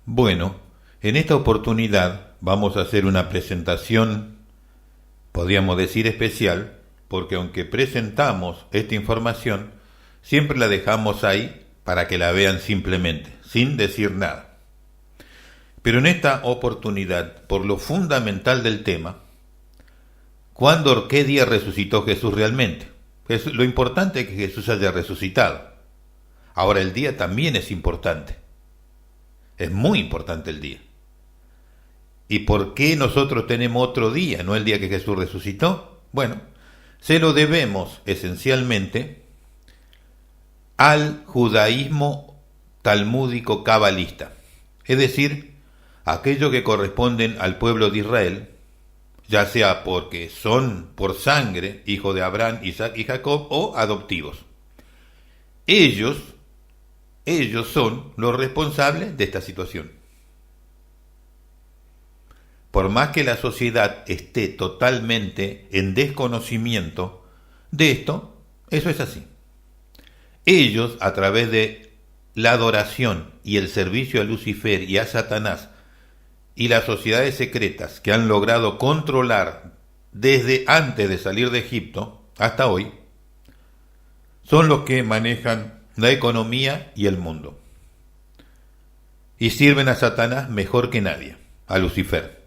Bueno, en esta oportunidad vamos a hacer una presentación, podríamos decir especial, porque aunque presentamos esta información, siempre la dejamos ahí para que la vean simplemente, sin decir nada. Pero en esta oportunidad, por lo fundamental del tema, ¿cuándo, qué día resucitó Jesús realmente? Lo importante es que Jesús haya resucitado. Ahora el día también es importante. Es muy importante el día. ¿Y por qué nosotros tenemos otro día, no el día que Jesús resucitó? Bueno, se lo debemos esencialmente al judaísmo talmúdico cabalista, es decir, aquellos que corresponden al pueblo de Israel, ya sea porque son por sangre hijos de Abraham, Isaac y Jacob o adoptivos. Ellos son los responsables de esta situación. Por más que la sociedad esté totalmente en desconocimiento de esto, eso es así. Ellos, a través de la adoración y el servicio a Lucifer y a Satanás y las sociedades secretas que han logrado controlar desde antes de salir de Egipto hasta hoy, son los que manejan la economía y el mundo. Y sirven a Satanás mejor que nadie, a Lucifer.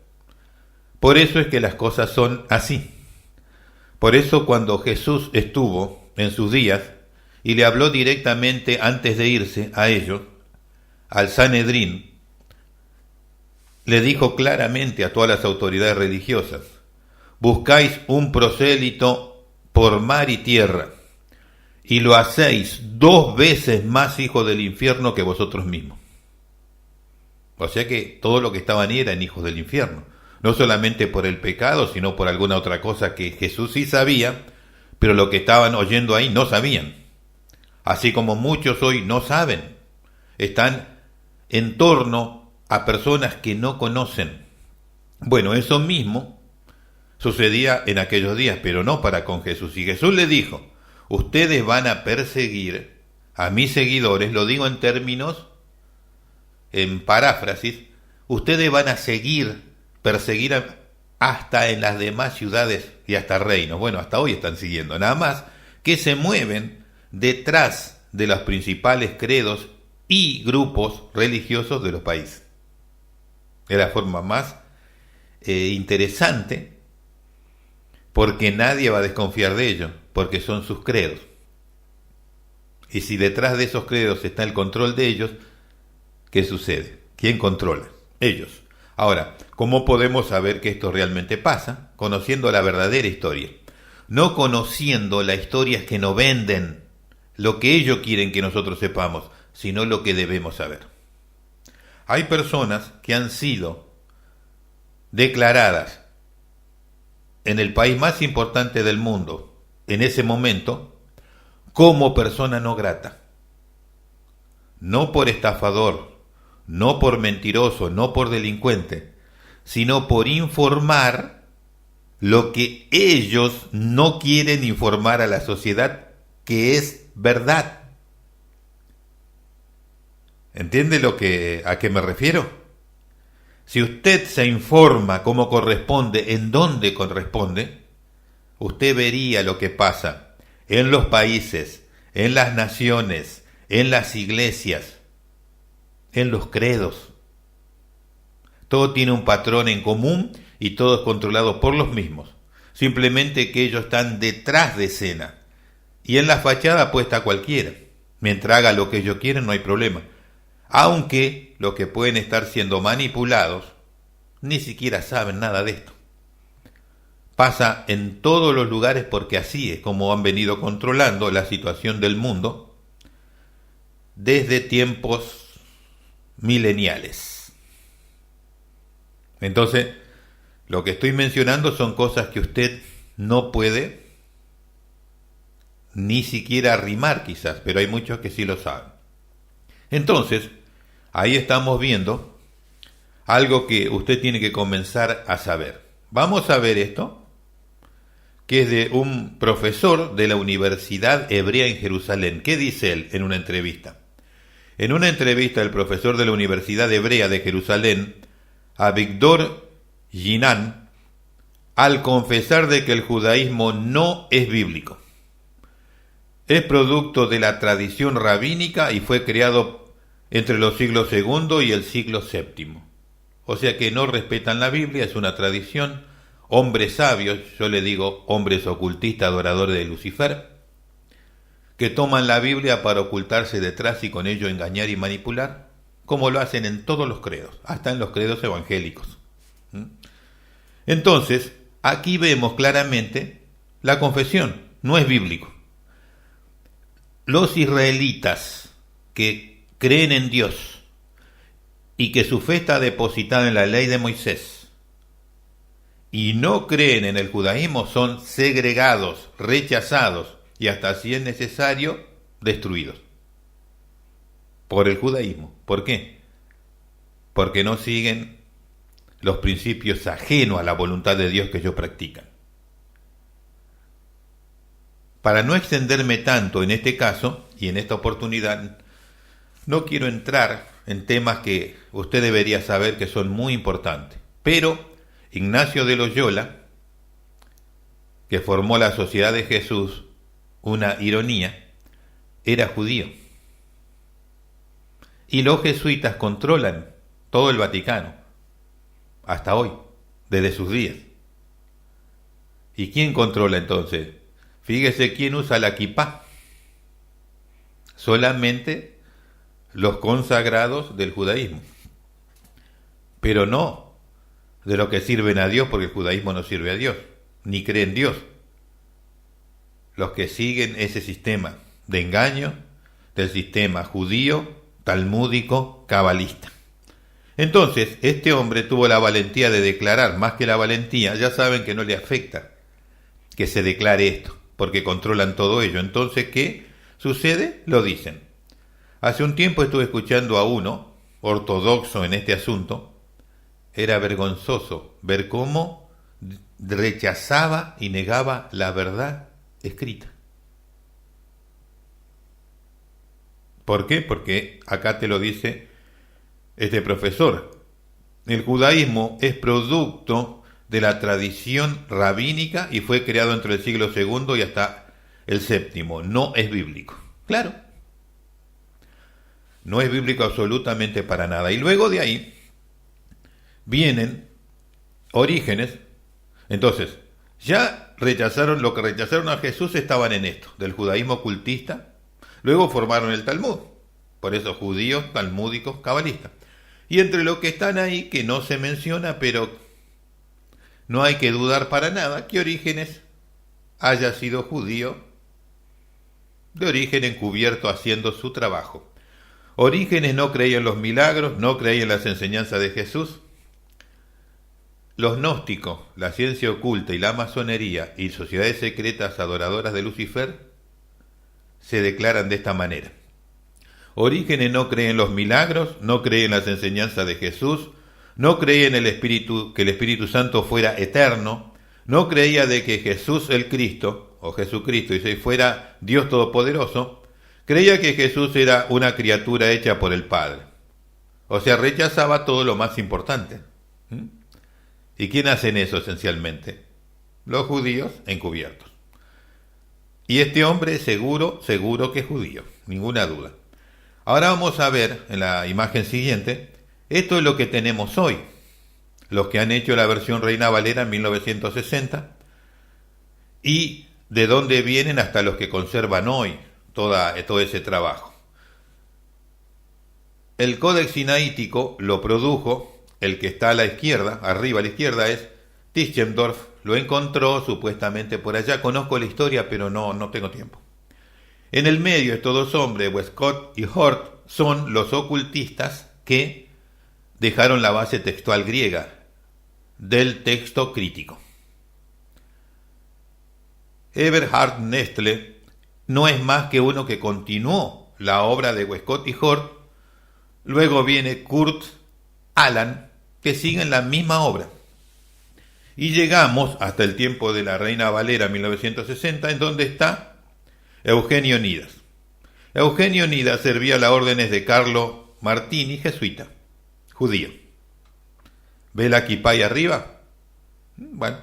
Por eso es que las cosas son así. Por eso cuando Jesús estuvo en sus días y le habló directamente antes de irse a ellos, al Sanedrín, le dijo claramente a todas las autoridades religiosas: buscáis un prosélito por mar y tierra, y lo hacéis 2 veces más hijos del infierno que vosotros mismos. O sea que todo lo que estaban ahí eran hijos del infierno, no solamente por el pecado, sino por alguna otra cosa que Jesús sí sabía, pero lo que estaban oyendo ahí no sabían. Así como muchos hoy no saben, están en torno a personas que no conocen. Bueno, eso mismo sucedía en aquellos días, pero no para con Jesús. Y Jesús le dijo: ustedes van a perseguir a mis seguidores, lo digo en términos, en paráfrasis, ustedes van a perseguir hasta en las demás ciudades y hasta reinos. Bueno, hasta hoy están siguiendo, nada más que se mueven detrás de los principales credos y grupos religiosos de los países. Es la forma más interesante, porque nadie va a desconfiar de ellos, porque son sus credos. Y si detrás de esos credos está el control de ellos, ¿qué sucede? ¿Quién controla? Ellos. Ahora, ¿cómo podemos saber que esto realmente pasa? Conociendo la verdadera historia. No conociendo las historias que nos venden, lo que ellos quieren que nosotros sepamos, sino lo que debemos saber. Hay personas que han sido declaradas en el país más importante del mundo, en ese momento, como persona no grata. No por estafador, no por mentiroso, no por delincuente, sino por informar lo que ellos no quieren informar a la sociedad, que es verdad. ¿Entiende a qué me refiero? Si usted se informa como corresponde, en dónde corresponde, usted vería lo que pasa en los países, en las naciones, en las iglesias, en los credos. Todo tiene un patrón en común y todo es controlado por los mismos. Simplemente que ellos están detrás de escena. Y en la fachada puede estar cualquiera. Mientras haga lo que ellos quieren, no hay problema. Aunque los que pueden estar siendo manipulados ni siquiera saben nada de esto. Pasa en todos los lugares, porque así es como han venido controlando la situación del mundo desde tiempos mileniales. Entonces, lo que estoy mencionando son cosas que usted no puede ni siquiera arrimar quizás, pero hay muchos que sí lo saben. Entonces, ahí estamos viendo algo que usted tiene que comenzar a saber. Vamos a ver esto, que es de un profesor de la Universidad Hebrea en Jerusalén. ¿Qué dice él en una entrevista? En una entrevista, el profesor de la Universidad Hebrea de Jerusalén, Avigdor Yinan, al confesar de que el judaísmo no es bíblico, es producto de la tradición rabínica y fue creado entre los siglos II y el siglo VII. O sea que no respetan la Biblia, es una tradición. Hombres sabios, yo le digo hombres ocultistas, adoradores de Lucifer, que toman la Biblia para ocultarse detrás y con ello engañar y manipular, como lo hacen en todos los credos, hasta en los credos evangélicos. Entonces, aquí vemos claramente la confesión, no es bíblico. Los israelitas que creen en Dios y que su fe está depositada en la ley de Moisés y no creen en el judaísmo son segregados, rechazados y hasta si es necesario, destruidos por el judaísmo. ¿Por qué? Porque no siguen los principios ajenos a la voluntad de Dios que ellos practican. Para no extenderme tanto en este caso y en esta oportunidad, no quiero entrar en temas que usted debería saber que son muy importantes. Pero Ignacio de Loyola, que formó la Sociedad de Jesús, una ironía, era judío. Y los jesuitas controlan todo el Vaticano, hasta hoy, desde sus días. ¿Y quién controla entonces? Fíjese quién usa la kipá. Solamente los consagrados del judaísmo. Pero no de los que sirven a Dios, porque el judaísmo no sirve a Dios, ni cree en Dios. Los que siguen ese sistema de engaño del sistema judío, talmúdico, cabalista. Entonces, este hombre tuvo la valentía de declarar, más que la valentía, ya saben que no le afecta que se declare esto, porque controlan todo ello. Entonces, ¿qué sucede? Lo dicen. Hace un tiempo estuve escuchando a uno, ortodoxo en este asunto. Era vergonzoso ver cómo rechazaba y negaba la verdad escrita. ¿Por qué? Porque acá te lo dice este profesor. El judaísmo es producto de la tradición rabínica y fue creado entre el siglo II y hasta el VII. No es bíblico. Claro. No es bíblico absolutamente para nada. Y luego de ahí vienen Orígenes. Entonces, ya rechazaron lo que rechazaron a Jesús, estaban en esto, del judaísmo ocultista. Luego formaron el Talmud, por eso judíos, talmúdicos, cabalistas. Y entre los que están ahí, que no se menciona, pero no hay que dudar para nada, que Orígenes haya sido judío, de origen encubierto haciendo su trabajo. Orígenes no creía en los milagros, no creía en las enseñanzas de Jesús. Los gnósticos, la ciencia oculta y la masonería y sociedades secretas adoradoras de Lucifer se declaran de esta manera. Orígenes no cree en los milagros, no cree en las enseñanzas de Jesús, no creía en el Espíritu, que el Espíritu Santo fuera eterno, no creía de que Jesús el Cristo, o Jesucristo, y si fuera Dios Todopoderoso, creía que Jesús era una criatura hecha por el Padre. O sea, rechazaba todo lo más importante. ¿Y quién hacen eso esencialmente? Los judíos encubiertos. Y este hombre seguro que es judío, ninguna duda. Ahora vamos a ver en la imagen siguiente, esto es lo que tenemos hoy. Los que han hecho la versión Reina Valera en 1960 y de dónde vienen hasta los que conservan hoy todo ese trabajo. El Códex Sinaítico lo produjo el que está a la izquierda, arriba a la izquierda es Tischendorf, lo encontró supuestamente por allá, conozco la historia pero no tengo tiempo. En el medio estos dos hombres, Westcott y Hort, son los ocultistas que dejaron la base textual griega del texto crítico. Eberhard Nestle no es más que uno que continuó la obra de Westcott y Hort, luego viene Kurt Aland, que siguen la misma obra. Y llegamos hasta el tiempo de la Reina Valera 1960, en donde está Eugenio Nidas. Eugenio Nida servía las órdenes de Carlo Martini, jesuita, judío. ¿Ve la kipá ahí arriba? Bueno,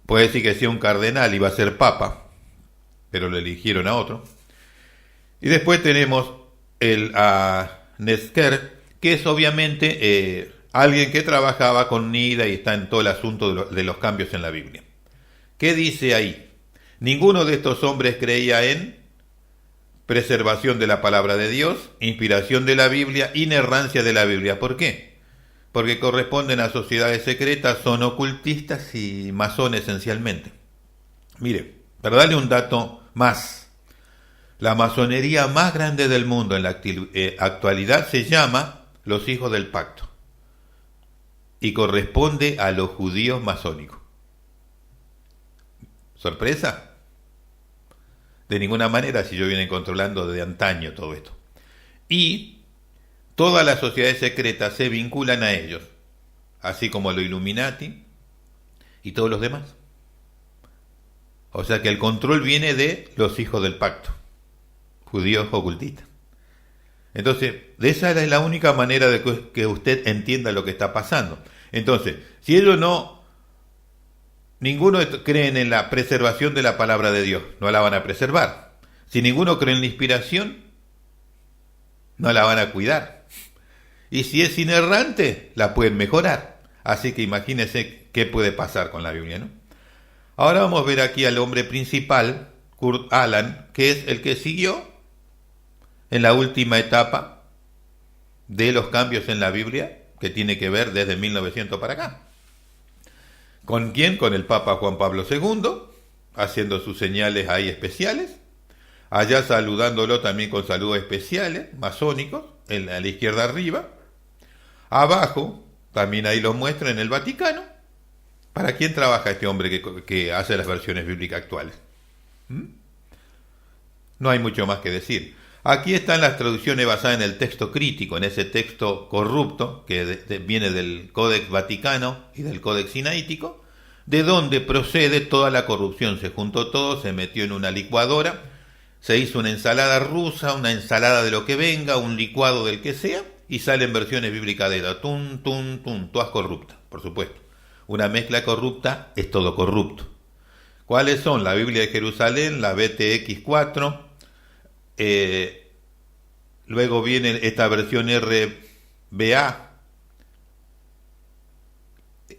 puede decir que sea un cardenal, iba a ser papa, pero lo eligieron a otro. Y después tenemos a Nesker, que es obviamente alguien que trabajaba con Nida y está en todo el asunto de los cambios en la Biblia. ¿Qué dice ahí? Ninguno de estos hombres creía en preservación de la palabra de Dios, inspiración de la Biblia, inerrancia de la Biblia. ¿Por qué? Porque corresponden a sociedades secretas, son ocultistas y masones esencialmente. Mire, para darle un dato más, la masonería más grande del mundo en la actualidad se llama los Hijos del Pacto y corresponde a los judíos masónicos. ¿Sorpresa? De ninguna manera, si ellos vienen controlando desde antaño todo esto. Y todas las sociedades secretas se vinculan a ellos, así como los Illuminati y todos los demás. O sea que el control viene de los hijos del pacto, judíos ocultistas. Entonces, de esa es la única manera de que usted entienda lo que está pasando. Entonces, si ellos ninguno creen en la preservación de la palabra de Dios, no la van a preservar. Si ninguno cree en la inspiración, no la van a cuidar. Y si es inerrante, la pueden mejorar. Así que imagínense qué puede pasar con la Biblia, ¿no? Ahora vamos a ver aquí al hombre principal, Kurt Aland, que es el que siguió en la última etapa de los cambios en la Biblia, que tiene que ver desde 1900 para acá. ¿Con quién? Con el Papa Juan Pablo II, haciendo sus señales ahí especiales, allá saludándolo también con saludos especiales, masónicos, a la izquierda arriba. Abajo, también ahí lo muestra en el Vaticano. ¿Para quién trabaja este hombre que hace las versiones bíblicas actuales? No hay mucho más que decir. Aquí están las traducciones basadas en el texto crítico, en ese texto corrupto que viene del Códex Vaticano y del Códex Sinaítico, de donde procede toda la corrupción. Se juntó todo, se metió en una licuadora, se hizo una ensalada rusa, una ensalada de lo que venga, un licuado del que sea, y salen versiones bíblicas de ella. Todas corruptas, por supuesto. Una mezcla corrupta es todo corrupto. ¿Cuáles son? La Biblia de Jerusalén, la BTX4, luego viene esta versión RBA.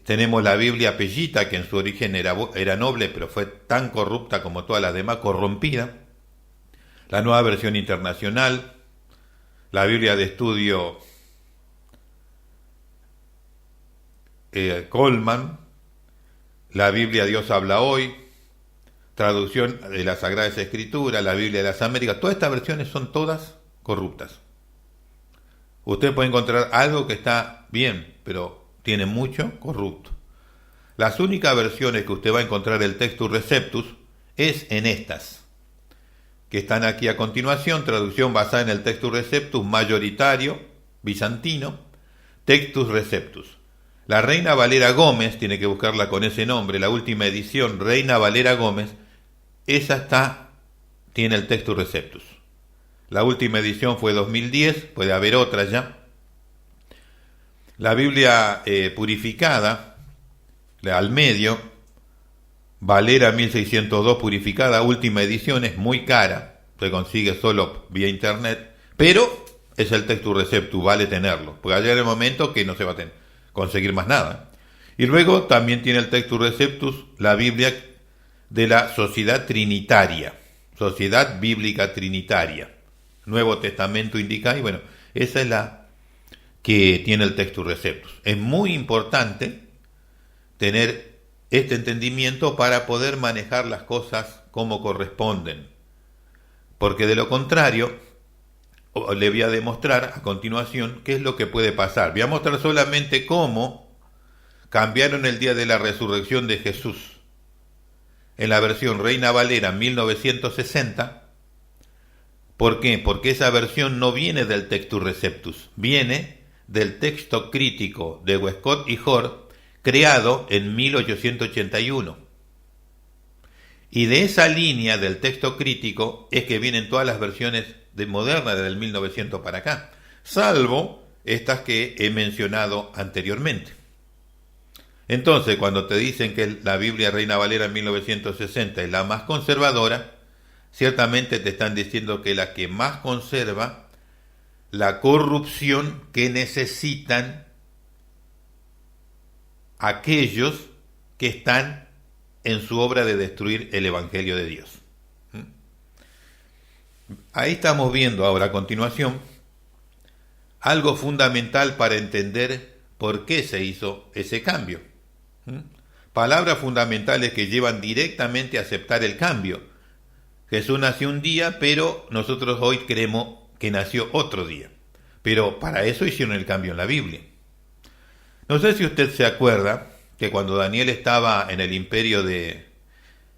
Tenemos la Biblia Pellita, que en su origen era noble, pero fue tan corrupta como todas las demás, corrompida. La nueva versión internacional, la Biblia de estudio Coleman, la Biblia Dios habla hoy, traducción de las Sagradas Escrituras, la Biblia de las Américas. Todas estas versiones son todas corruptas. Usted puede encontrar algo que está bien, pero tiene mucho corrupto. Las únicas versiones que usted va a encontrar del Textus Receptus es en estas, que están aquí a continuación: traducción basada en el Textus Receptus mayoritario, bizantino, Textus Receptus. La Reina Valera Gómez, tiene que buscarla con ese nombre, la última edición, Reina Valera Gómez, esa tiene el Textus Receptus. La última edición fue 2010, puede haber otra ya. La Biblia purificada, al medio, Valera 1602 purificada, última edición, es muy cara, se consigue solo vía internet, pero es el Textus Receptus, vale tenerlo, porque allá en el momento que no se va a conseguir más nada. Y luego también tiene el Textus Receptus, la Biblia de la Sociedad Trinitaria, Sociedad Bíblica Trinitaria, Nuevo Testamento indica, y bueno, esa es la que tiene el Textus Receptus. Es muy importante tener este entendimiento para poder manejar las cosas como corresponden, porque de lo contrario, le voy a demostrar a continuación qué es lo que puede pasar. Voy a mostrar solamente cómo cambiaron el día de la resurrección de Jesús en la versión Reina Valera 1960. ¿Por qué? Porque esa versión no viene del Textus Receptus, viene del texto crítico de Westcott y Hort, creado en 1881. Y de esa línea del texto crítico es que vienen todas las versiones de modernas desde el 1900 para acá, salvo estas que he mencionado anteriormente. Entonces, cuando te dicen que la Biblia Reina Valera en 1960 es la más conservadora, ciertamente te están diciendo que es la que más conserva la corrupción que necesitan aquellos que están en su obra de destruir el Evangelio de Dios. Ahí estamos viendo ahora a continuación algo fundamental para entender por qué se hizo ese cambio. Palabras fundamentales que llevan directamente a aceptar el cambio. Jesús nació un día, pero nosotros hoy creemos que nació otro día. Pero para eso hicieron el cambio en la Biblia. No sé si usted se acuerda que cuando Daniel estaba en el imperio de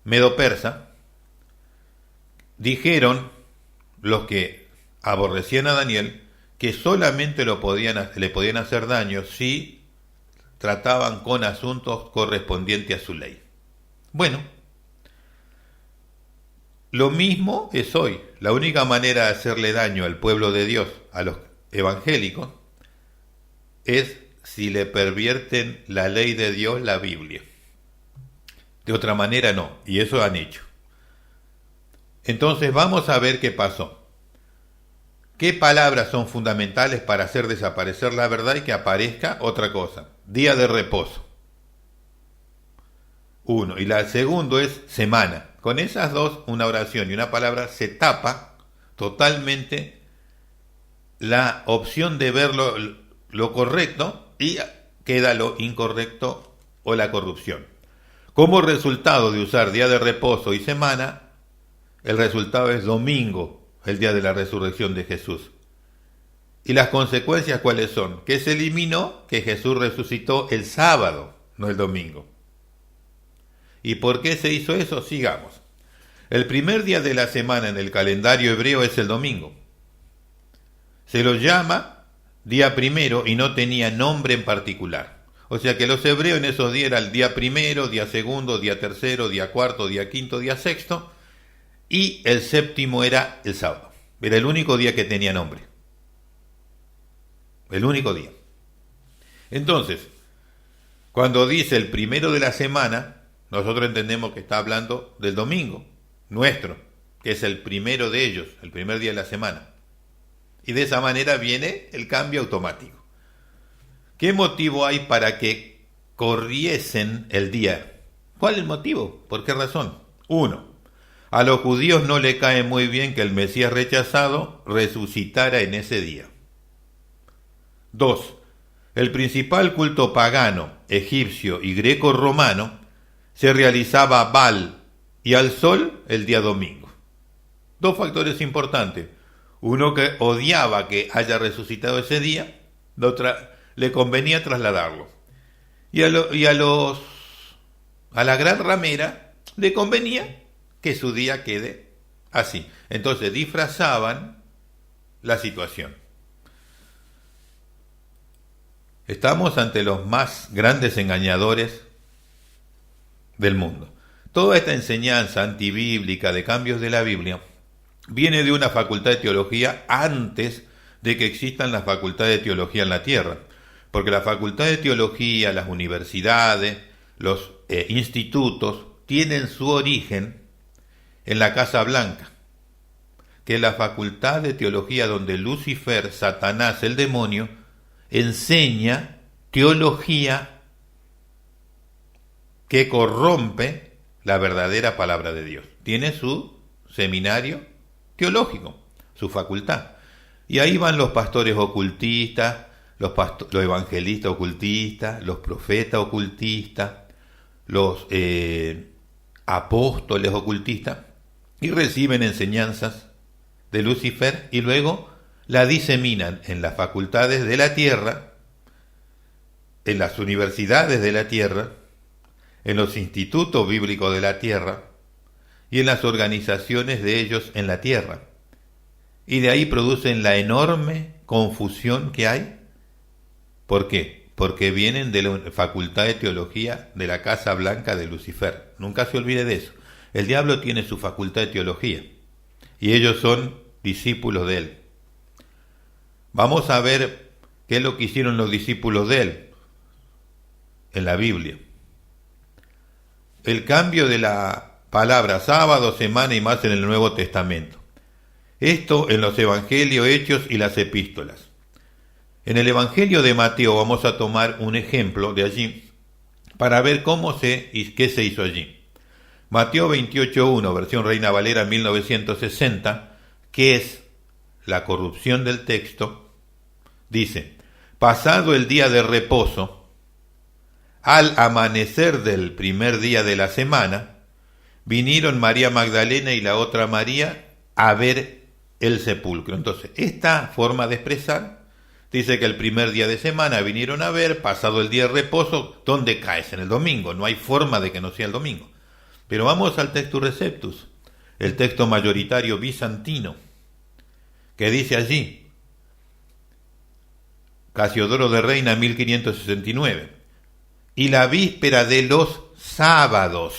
Medo-Persa, dijeron los que aborrecían a Daniel que solamente le podían hacer daño si trataban con asuntos correspondientes a su ley. Bueno, lo mismo es hoy. La única manera de hacerle daño al pueblo de Dios, a los evangélicos, es si le pervierten la ley de Dios, la Biblia. De otra manera no, y eso han hecho. Entonces vamos a ver qué pasó. ¿Qué palabras son fundamentales para hacer desaparecer la verdad y que aparezca otra cosa? Día de reposo. Uno. Y la segundo es semana. Con esas dos, una oración y una palabra, se tapa totalmente la opción de ver lo correcto y queda lo incorrecto o la corrupción. Como resultado de usar día de reposo y semana, el resultado es domingo, el día de la resurrección de Jesús. ¿Y las consecuencias cuáles son? Que se eliminó que Jesús resucitó el sábado, no el domingo. ¿Y por qué se hizo eso? Sigamos. El primer día de la semana en el calendario hebreo es el domingo. Se lo llama día primero y no tenía nombre en particular. O sea que los hebreos en esos días eran el día primero, día segundo, día tercero, día cuarto, día quinto, día sexto, y el séptimo era el sábado. Era el único día que tenía nombre. El único día. Entonces, cuando dice el primero de la semana, nosotros entendemos que está hablando del domingo, nuestro, que es el primero de ellos, el primer día de la semana. Y de esa manera viene el cambio automático. ¿Qué motivo hay para que corriesen el día? ¿Cuál es el motivo? ¿Por qué razón? Uno, a los judíos no le cae muy bien que el Mesías rechazado resucitara en ese día. 2. El principal culto pagano, egipcio y greco-romano se realizaba a Baal y al sol el día domingo. Dos factores importantes. Uno, que odiaba que haya resucitado ese día, la otra, le convenía trasladarlo. Y a la gran ramera le convenía que su día quede así. Entonces disfrazaban la situación. Estamos ante los más grandes engañadores del mundo. Toda esta enseñanza antibíblica de cambios de la Biblia viene de una facultad de teología antes de que existan las facultades de teología en la tierra. Porque la facultad de teología, las universidades, los institutos tienen su origen en la Casa Blanca, que es la facultad de teología donde Lucifer, Satanás, el demonio, enseña teología que corrompe la verdadera palabra de Dios. Tiene su seminario teológico, su facultad. Y ahí van los pastores ocultistas, los evangelistas ocultistas, los profetas ocultistas, los apóstoles ocultistas, y reciben enseñanzas de Lucifer y luego la diseminan en las facultades de la tierra, en las universidades de la tierra, en los institutos bíblicos de la tierra y en las organizaciones de ellos en la tierra. Y de ahí producen la enorme confusión que hay. ¿Por qué? Porque vienen de la facultad de teología de la Casa Blanca de Lucifer. Nunca se olvide de eso. El diablo tiene su facultad de teología y ellos son discípulos de él. Vamos a ver qué es lo que hicieron los discípulos de él en la Biblia. El cambio de la palabra sábado, semana y más en el Nuevo Testamento. Esto en los Evangelios, Hechos y las Epístolas. En el Evangelio de Mateo vamos a tomar un ejemplo de allí para ver qué se hizo allí. Mateo 28.1, versión Reina Valera 1960, que es la corrupción del texto, dice: pasado el día de reposo, al amanecer del primer día de la semana, vinieron María Magdalena y la otra María a ver el sepulcro. Entonces, esta forma de expresar dice que el primer día de semana vinieron a ver, pasado el día de reposo, ¿dónde caes? En el domingo. No hay forma de que no sea el domingo. Pero vamos al Textus Receptus, el texto mayoritario bizantino, que dice allí, Casiodoro de Reina 1569, y la víspera de los sábados,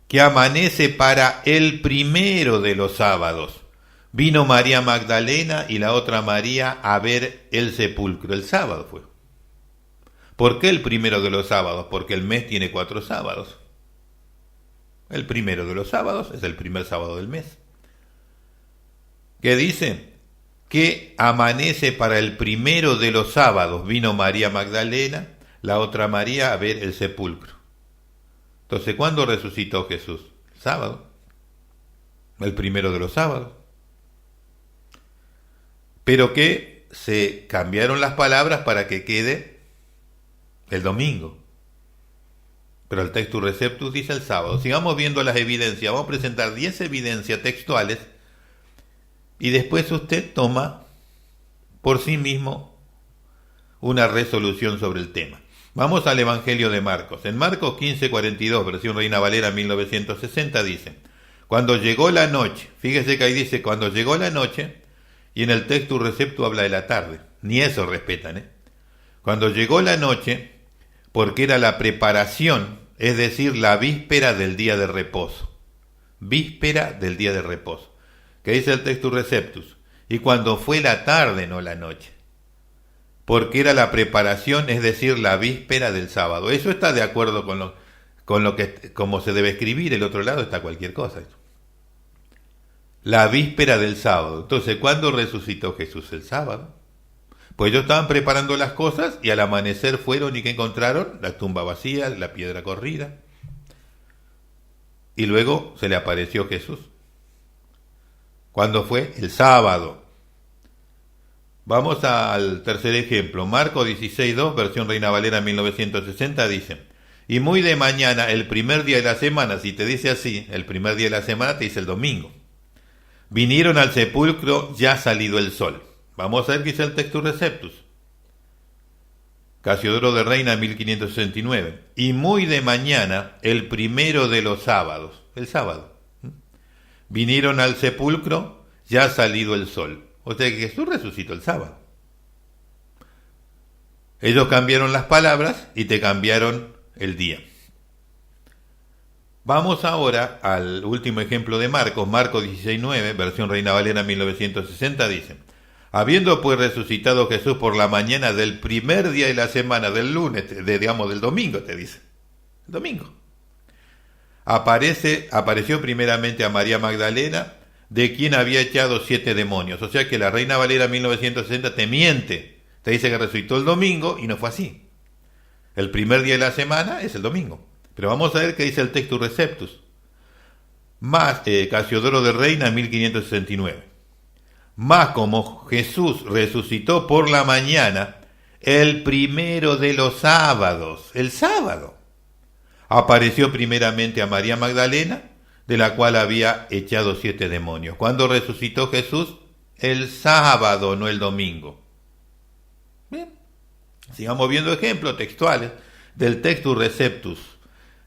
que amanece para el primero de los sábados, vino María Magdalena y la otra María a ver el sepulcro. El sábado fue. ¿Por qué el primero de los sábados? Porque el mes tiene 4 sábados. El primero de los sábados es el primer sábado del mes. ¿Qué dice? Que amanece para el primero de los sábados. Vino María Magdalena, la otra María a ver el sepulcro. Entonces, ¿cuándo resucitó Jesús? El sábado. El primero de los sábados. Pero que se cambiaron las palabras para que quede el domingo. Pero el Textus Receptus dice el sábado. Sigamos viendo las evidencias. Vamos a presentar 10 evidencias textuales y después usted toma por sí mismo una resolución sobre el tema. Vamos al Evangelio de Marcos. En Marcos 15:42, versión Reina Valera 1960, dice: cuando llegó la noche, fíjese que ahí dice cuando llegó la noche, y en el Textus Receptus habla de la tarde. Ni eso respetan, Cuando llegó la noche, porque era la preparación, es decir, la víspera del día de reposo. Víspera del día de reposo. ¿Qué dice el Textus Receptus? Y cuando fue la tarde, no la noche. Porque era la preparación, es decir, la víspera del sábado. Eso está de acuerdo con lo que, como se debe escribir. El otro lado está cualquier cosa. La víspera del sábado. Entonces, ¿cuándo resucitó Jesús? El sábado. Pues ellos estaban preparando las cosas y al amanecer fueron y ¿qué encontraron? La tumba vacía, la piedra corrida. Y luego se le apareció Jesús. ¿Cuándo fue? El sábado. Vamos al tercer ejemplo. Marcos 16:2, versión Reina Valera 1960, dice: y muy de mañana, el primer día de la semana, si te dice así, el primer día de la semana te dice el domingo, vinieron al sepulcro ya salido el sol. Vamos a ver qué dice el Textus Receptus. Casiodoro de Reina 1569. Y muy de mañana, el primero de los sábados, el sábado, vinieron al sepulcro ya salido el sol. O sea que Jesús resucitó el sábado. Ellos cambiaron las palabras y te cambiaron el día. Vamos ahora al último ejemplo de Marcos. Marcos 16:9, versión Reina Valera 1960, dice: habiendo pues resucitado Jesús por la mañana del primer día de la semana, del lunes, del domingo, te dice. El domingo. Apareció primeramente a María Magdalena, de quien había echado 7 demonios. O sea que la Reina Valera 1960 te miente. Te dice que resucitó el domingo y no fue así. El primer día de la semana es el domingo. Pero vamos a ver qué dice el Textus Receptus. Casiodoro de Reina 1569. Mas como Jesús resucitó por la mañana, el primero de los sábados, el sábado, apareció primeramente a María Magdalena, de la cual había echado 7 demonios. ¿Cuándo resucitó Jesús? El sábado, no el domingo. Bien. Sigamos viendo ejemplos textuales del Textus Receptus,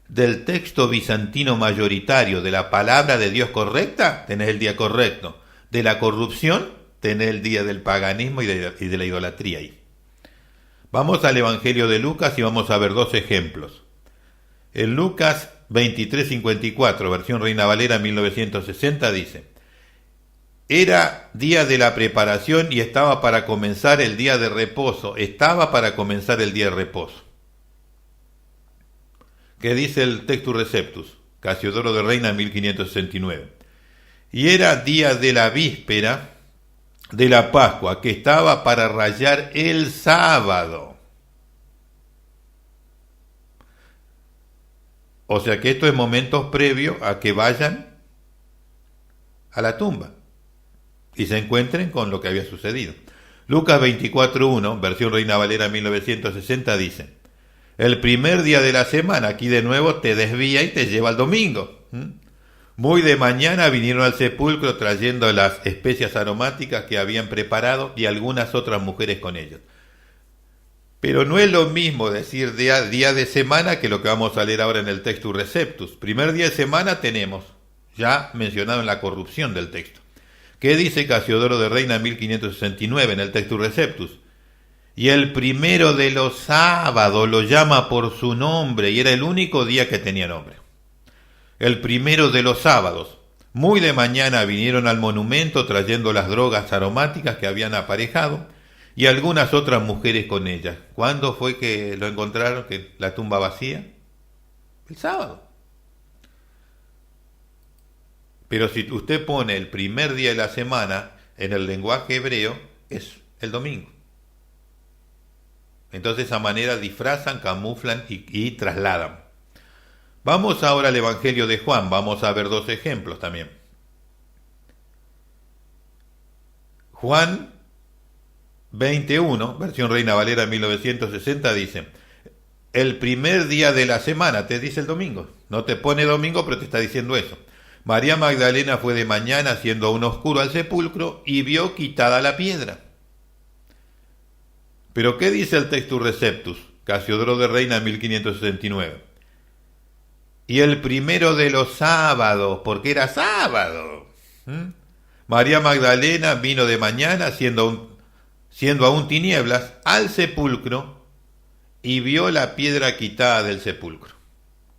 del texto bizantino mayoritario, de la palabra de Dios correcta, tenés el día correcto. De la corrupción, tenés el día del paganismo y de la idolatría ahí. Vamos al Evangelio de Lucas y vamos a ver 2 ejemplos. En Lucas 23:54, versión Reina Valera 1960, dice: Era día de la preparación y estaba para comenzar el día de reposo. Estaba para comenzar el día de reposo. ¿Qué dice el Textus Receptus? Casiodoro de Reina, 1569. Y era día de la víspera de la Pascua, que estaba para rayar el sábado. O sea que esto es momentos previos a que vayan a la tumba y se encuentren con lo que había sucedido. Lucas 24:1, versión Reina Valera 1960, dice: el primer día de la semana, aquí de nuevo te desvía y te lleva al domingo. Muy de mañana vinieron al sepulcro trayendo las especias aromáticas que habían preparado y algunas otras mujeres con ellos. Pero no es lo mismo decir día de semana que lo que vamos a leer ahora en el Textus Receptus. Primer día de semana tenemos, ya mencionado en la corrupción del texto. ¿Qué dice Casiodoro de Reina 1569 en el Textus Receptus? Y el primero de los sábados lo llama por su nombre, y era el único día que tenía nombre. El primero de los sábados. Muy de mañana vinieron al monumento trayendo las drogas aromáticas que habían aparejado y algunas otras mujeres con ellas. ¿Cuándo fue que lo encontraron, que la tumba vacía? El sábado. Pero si usted pone el primer día de la semana en el lenguaje hebreo, es el domingo. Entonces de esa manera disfrazan, camuflan y trasladan. Vamos ahora al Evangelio de Juan, vamos a ver dos ejemplos también. Juan 21, versión Reina Valera 1960, dice: el primer día de la semana, te dice el domingo. No te pone domingo, pero te está diciendo eso. María Magdalena fue de mañana, siendo aún oscuro, al sepulcro y vio quitada la piedra. Pero ¿qué dice el Textus Receptus? Casiodoro de Reina 1569. Y el primero de los sábados, porque era sábado. María Magdalena vino de mañana, siendo aún tinieblas, al sepulcro y vio la piedra quitada del sepulcro.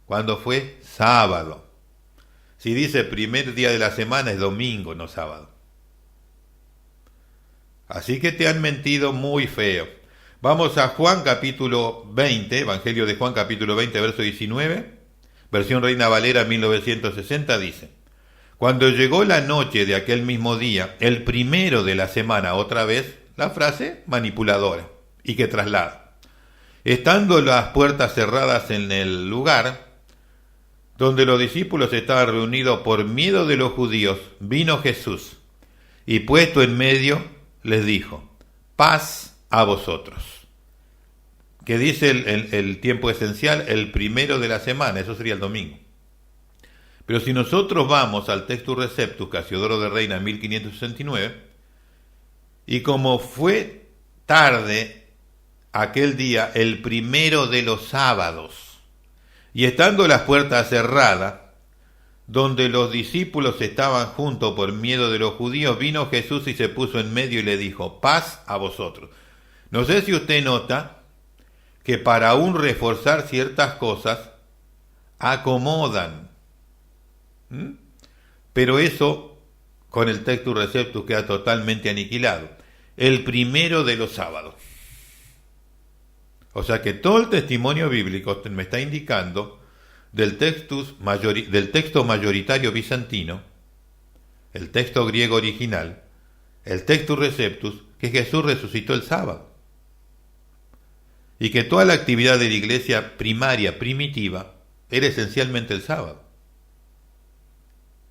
¿Cuándo fue? Sábado. Si dice primer día de la semana, es domingo, no sábado. Así que te han mentido muy feo. Vamos a Juan capítulo 20, Evangelio de Juan capítulo 20, verso 19, versión Reina Valera 1960, dice: cuando llegó la noche de aquel mismo día, el primero de la semana, otra vez la frase manipuladora y que traslada. Estando las puertas cerradas en el lugar donde los discípulos estaban reunidos por miedo de los judíos, vino Jesús y puesto en medio les dijo: paz a vosotros. Que dice el tiempo esencial, el primero de la semana, eso sería el domingo. Pero si nosotros vamos al Textus Receptus, Casiodoro de Reina 1569, y como fue tarde aquel día, el primero de los sábados, y estando las puertas cerradas, donde los discípulos estaban juntos por miedo de los judíos, vino Jesús y se puso en medio y le dijo: paz a vosotros. No sé si usted nota que para aún reforzar ciertas cosas, acomodan. Pero eso, con el Textus Receptus, queda totalmente aniquilado. El primero de los sábados. O sea que todo el testimonio bíblico me está indicando del texto mayoritario bizantino, el texto griego original, el Textus Receptus, que Jesús resucitó el sábado. Y que toda la actividad de la iglesia primaria, primitiva, era esencialmente el sábado.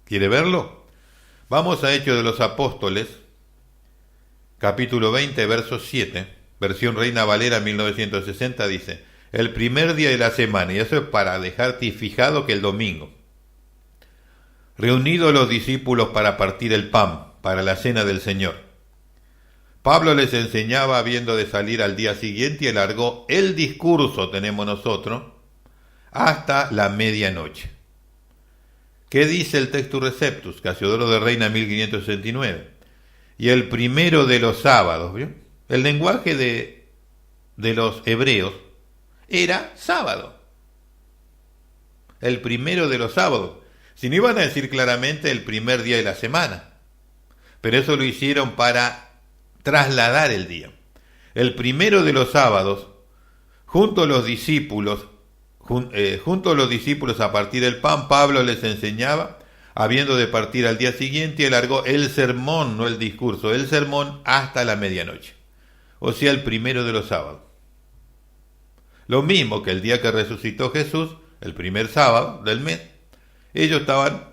¿Quiere verlo? Vamos a Hechos de los Apóstoles, capítulo 20, verso 7, versión Reina Valera 1960, dice: el primer día de la semana, y eso es para dejarte fijado que el domingo, reunidos los discípulos para partir el pan, para la cena del Señor. Pablo les enseñaba habiendo de salir al día siguiente y alargó el discurso, tenemos nosotros, hasta la medianoche. ¿Qué dice el Textus Receptus? Casiodoro de Reina 1569. Y el primero de los sábados, ¿vio? El lenguaje de los hebreos era sábado. El primero de los sábados. Si no iban a decir claramente el primer día de la semana. pero eso lo hicieron para trasladar el día. El primero de los sábados, junto a los discípulos a partir del pan, Pablo les enseñaba, habiendo de partir al día siguiente, y alargó el sermón, no el discurso, el sermón hasta la medianoche. O sea, el primero de los sábados. Lo mismo que el día que resucitó Jesús, el primer sábado del mes, ellos estaban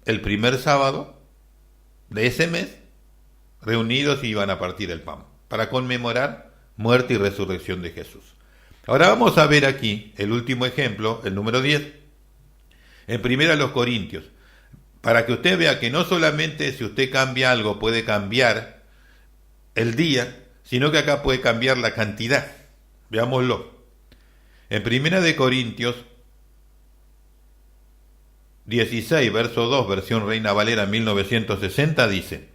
el primer sábado de ese mes reunidos y iban a partir el pan para conmemorar muerte y resurrección de Jesús. Ahora vamos a ver aquí el último ejemplo, el número 10, en 1 Corintios, para que usted vea que no solamente si usted cambia algo puede cambiar el día, sino que acá puede cambiar la cantidad. Veámoslo. En 1 Corintios 16, verso 2, versión Reina Valera 1960, dice: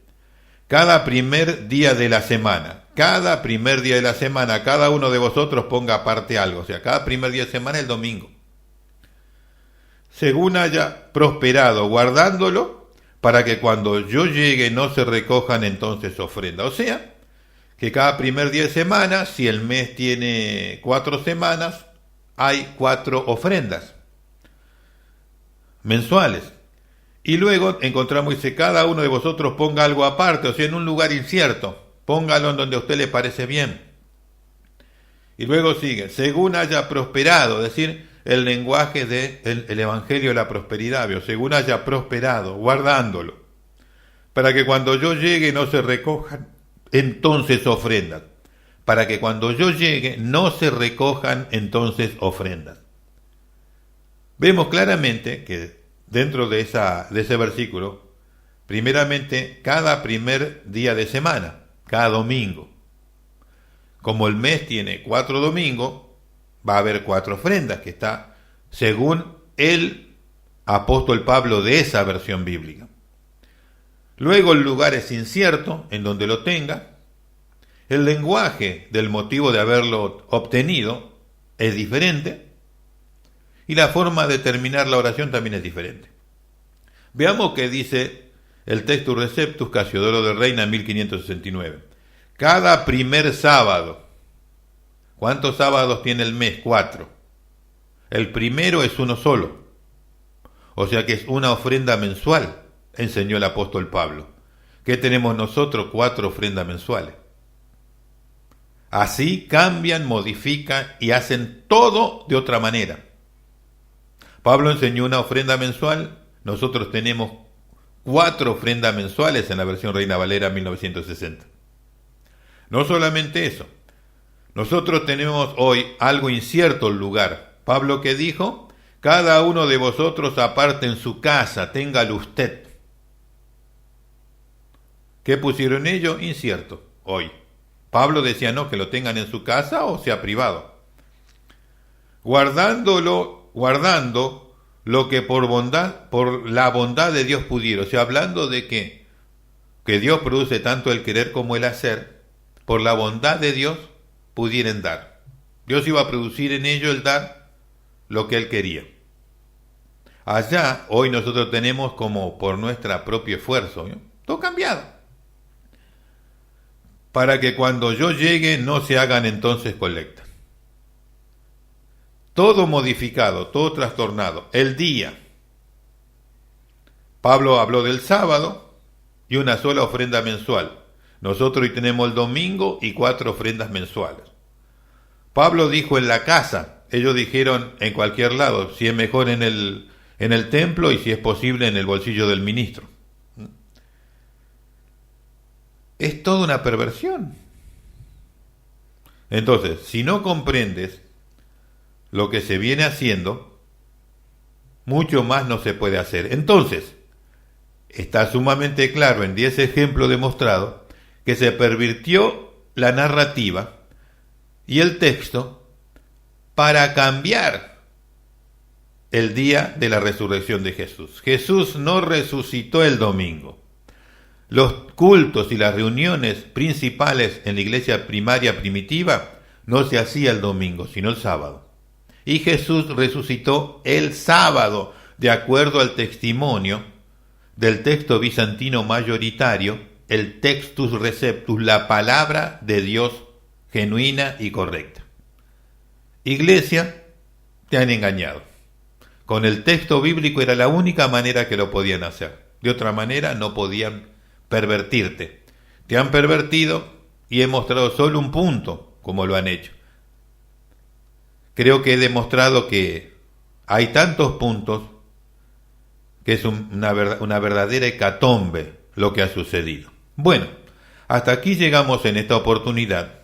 cada primer día de la semana, cada uno de vosotros ponga aparte algo. O sea, cada primer día de semana el domingo. Según haya prosperado, guardándolo, para que cuando yo llegue no se recojan entonces ofrenda. O sea, que cada primer día de semana, si el mes tiene 4 semanas, hay 4 ofrendas mensuales. Y luego encontramos, dice, cada uno de vosotros ponga algo aparte, o sea, en un lugar incierto, póngalo en donde a usted le parece bien. Y luego sigue, según haya prosperado, es decir, el lenguaje del Evangelio de la prosperidad, según haya prosperado, guardándolo, para que cuando yo llegue no se recojan entonces ofrendas, para que cuando yo llegue no se recojan entonces ofrendas. Vemos claramente que dentro de ese versículo, primeramente, cada primer día de semana, cada domingo. Como el mes tiene 4 domingos, va a haber 4 ofrendas, que está según el apóstol Pablo de esa versión bíblica. Luego el lugar es incierto, en donde lo tenga. El lenguaje del motivo de haberlo obtenido es diferente. Y la forma de terminar la oración también es diferente. Veamos qué dice el Textus Receptus Casiodoro de Reina 1569. Cada primer sábado. ¿Cuántos sábados tiene el mes? 4. El primero es uno solo. O sea que es una ofrenda mensual, enseñó el apóstol Pablo. ¿Qué tenemos nosotros? 4 ofrendas mensuales. Así cambian, modifican y hacen todo de otra manera. Pablo enseñó una ofrenda mensual, nosotros tenemos 4 ofrendas mensuales en la versión Reina Valera 1960. No solamente eso, nosotros tenemos hoy algo incierto el lugar. Pablo que dijo, cada uno de vosotros aparte en su casa, téngalo usted. ¿Qué pusieron ellos? Incierto, hoy. Pablo decía no, que lo tengan en su casa o sea privado. Guardando lo que por la bondad de Dios pudiera. O sea, hablando de que Dios produce tanto el querer como el hacer, por la bondad de Dios pudieran dar. Dios iba a producir en ello el dar lo que Él quería. Allá, hoy nosotros tenemos como por nuestro propio esfuerzo, ¿no? Todo cambiado. Para que cuando yo llegue no se hagan entonces colectas. Todo modificado, todo trastornado. El día. Pablo habló del sábado y una sola ofrenda mensual. Nosotros hoy tenemos el domingo y 4 ofrendas mensuales. Pablo dijo en la casa, ellos dijeron en cualquier lado, si es mejor en el templo y si es posible en el bolsillo del ministro. Es toda una perversión. Entonces, si no comprendes lo que se viene haciendo, mucho más no se puede hacer. Entonces, está sumamente claro en 10 ejemplos demostrados que se pervirtió la narrativa y el texto para cambiar el día de la resurrección de Jesús. Jesús no resucitó el domingo. Los cultos y las reuniones principales en la iglesia primaria primitiva no se hacía el domingo, sino el sábado. Y Jesús resucitó el sábado, de acuerdo al testimonio del texto bizantino mayoritario el textus receptus, la palabra de Dios genuina y correcta. Iglesia, te han engañado. Con el texto bíblico era la única manera que lo podían hacer. De otra manera no podían pervertirte. Te han pervertido y he mostrado solo un punto, como lo han hecho. Creo que he demostrado que hay tantos puntos que es una verdadera hecatombe lo que ha sucedido. Bueno, hasta aquí llegamos en esta oportunidad.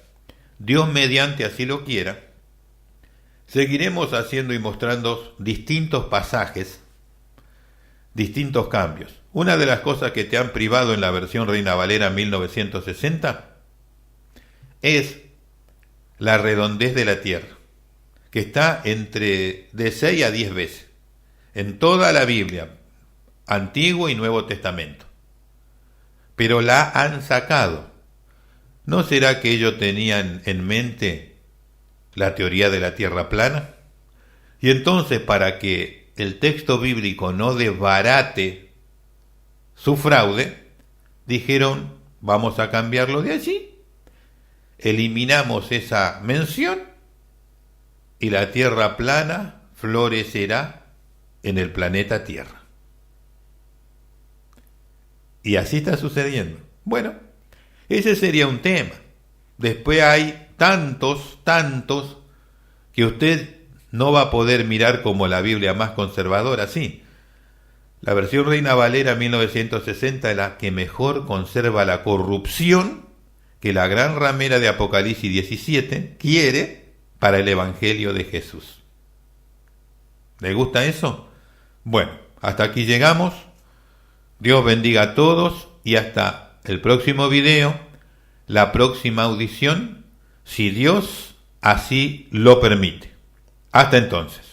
Dios mediante así lo quiera. Seguiremos haciendo y mostrando distintos pasajes, distintos cambios. Una de las cosas que te han privado en la versión Reina Valera 1960 es la redondez de la tierra, que está entre de 6 a 10 veces en toda la Biblia, Antiguo y Nuevo Testamento. Pero la han sacado. ¿No será que ellos tenían en mente la teoría de la tierra plana? Y entonces, para que el texto bíblico no desbarate su fraude, dijeron, vamos a cambiarlo de allí, eliminamos esa mención y la tierra plana florecerá en el planeta Tierra. Y así está sucediendo. Bueno, ese sería un tema. Después hay tantos que usted no va a poder mirar como la Biblia más conservadora, sí. La versión Reina Valera 1960 es la que mejor conserva la corrupción que la gran ramera de Apocalipsis 17 quiere para el Evangelio de Jesús. ¿Le gusta eso? Bueno, hasta aquí llegamos. Dios bendiga a todos y hasta el próximo video, la próxima audición, si Dios así lo permite. Hasta entonces.